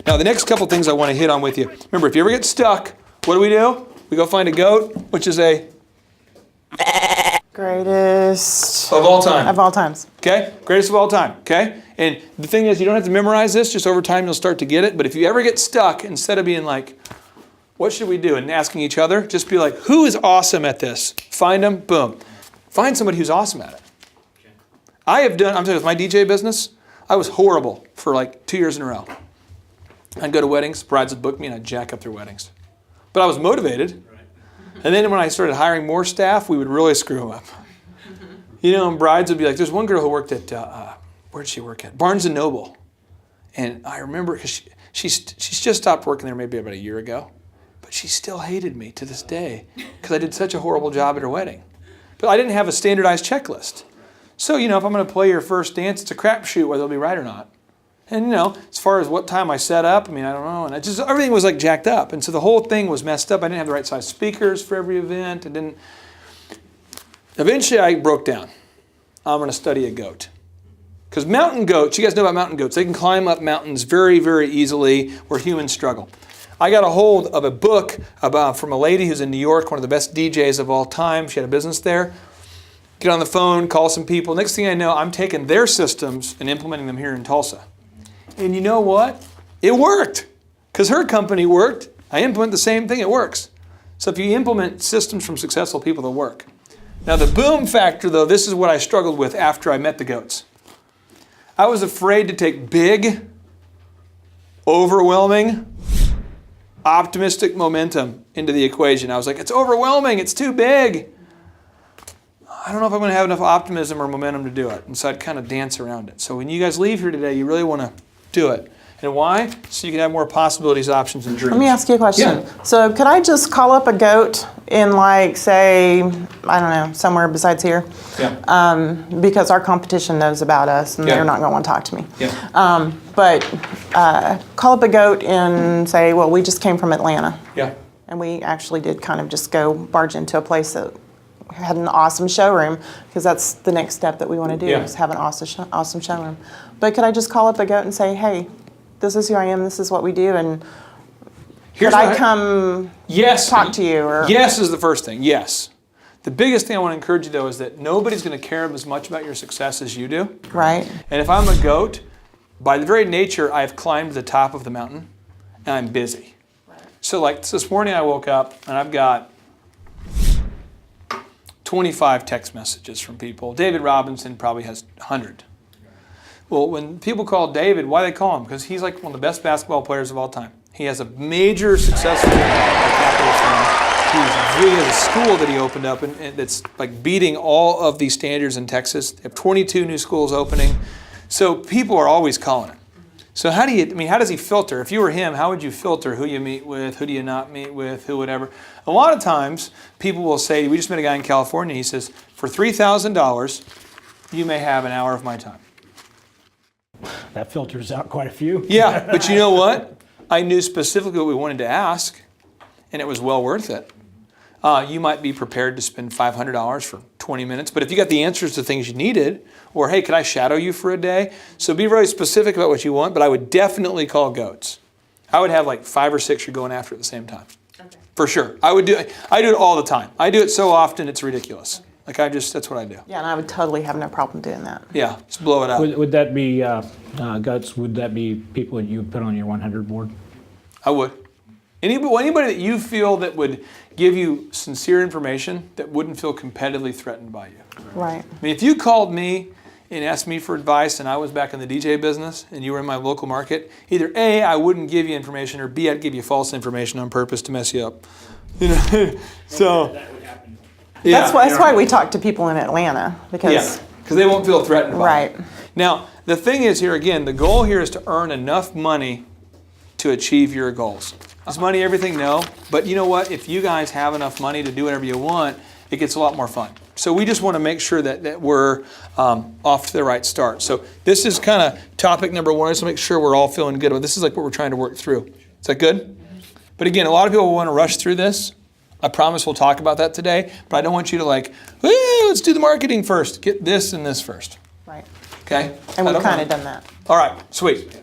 Now, the next couple things I want to hit on with you. Remember, if you ever get stuck, what do? We go find a goat, which is a greatest of all time. Of all times. Okay? Greatest of all time. Okay? And the thing is, you don't have to memorize this. Just over time, you'll start to get it. But if you ever get stuck, instead of being like, what should we do? And asking each other, just be like, who is awesome at this? Find them, boom. Find somebody who's awesome at it. Okay. I'm telling you, with my DJ business, I was horrible for like 2 years in a row. I'd go to weddings, brides would book me, and I'd jack up their weddings. But I was motivated. Right. And then when I started hiring more staff, we would really screw them up. You know, and brides would be like, there's one girl who worked at, where did she work at? Barnes & Noble. And I remember, because she's just stopped working there maybe about a year ago. But she still hated me to this day because I did such a horrible job at her wedding. But I didn't have a standardized checklist. So, you know, if I'm going to play your first dance, it's a crapshoot whether it'll be right or not. And, you know, as far as what time I set up, I mean, I don't know. And everything was like jacked up. And so the whole thing was messed up. I didn't have the right size speakers for every event. Eventually I broke down. I'm going to study a goat. Because mountain goats, you guys know about mountain goats. They can climb up mountains very, very easily where humans struggle. I got a hold of a book from a lady who's in New York, one of the best DJs of all time. She had a business there. Get on the phone, call some people. Next thing I know, I'm taking their systems and implementing them here in Tulsa. And you know what? It worked. Because her company worked. I implement the same thing, it works. So if you implement systems from successful people, they'll work. Now the boom factor, though, this is what I struggled with after I met the goats. I was afraid to take big, overwhelming, optimistic momentum into the equation. I was like, it's overwhelming, it's too big. I don't know if I'm going to have enough optimism or momentum to do it. And so I'd kind of dance around it. So when you guys leave here today, you really want to do it. And why? So you can have more possibilities, options, and dreams. Let me ask you a question. Yeah. So could I just call up a goat in, like, say, I don't know, somewhere besides here? Yeah. Because our competition knows about us and they're not going to want to talk to me. Yeah. But call up a goat and say, well, we just came from Atlanta. Yeah. And we actually did kind of just go barge into a place that had an awesome showroom, because that's the next step that we want to do, is have an awesome showroom. But could I just call up a goat and say, hey, this is who I am, this is what we do, and could I come talk to you? Or? Yes is the first thing, yes. The biggest thing I want to encourage you, though, is that nobody's going to care as much about your success as you do. Right. And if I'm a goat, by the very nature, I've climbed the top of the mountain, and I'm busy. Right. So like this morning I woke up, and I've got 25 text messages from people. David Robinson probably has 100. Well, when people call David, why do they call him? Because he's like one of the best basketball players of all time. He has a major successful capital firm. He has a school that he opened up and that's like beating all of these standards in Texas. They have 22 new schools opening. So people are always calling him. So how does he filter? If you were him, how would you filter who you meet with, who do you not meet with, who whatever? A lot of times people will say, we just met a guy in California, he says, for $3,000, you may have an hour of my time. That filters out quite a few. Yeah, but you know what? I knew specifically what we wanted to ask, and it was well worth it. You might be prepared to spend $500 for 20 minutes, but if you got the answers to things you needed, or hey, could I shadow you for a day? So be very specific about what you want, but I would definitely call goats. I would have like 5 or 6 you're going after at the same time. Okay. For sure. I do it all the time. I do it so often it's ridiculous. Like that's what I do. Yeah, and I would totally have no problem doing that. Yeah, just blow it up. Would that be, Guts, would that be people that you would put on your 100 board? I would. Anybody that you feel that would give you sincere information that wouldn't feel competitively threatened by you. Right. I mean, if you called me and asked me for advice and I was back in the DJ business and you were in my local market, either A, I wouldn't give you information, or B, I'd give you false information on purpose to mess you up. You know, so that's why we talk to people in Atlanta, because they won't feel threatened by right. it. Now, the thing is here again, the goal here is to earn enough money to achieve your goals. Is money everything? No. But you know what? If you guys have enough money to do whatever you want, it gets a lot more fun. So we just want to make sure that we're off to the right start. So this is kind of topic number 1. Just to make sure we're all feeling good. This is like what we're trying to work through. Is that good? But again, a lot of people want to rush through this. I promise we'll talk about that today. But I don't want you to let's do the marketing first. Get this and this first. Right. Okay? And I we've don't kind of mind. done that. All right, sweet.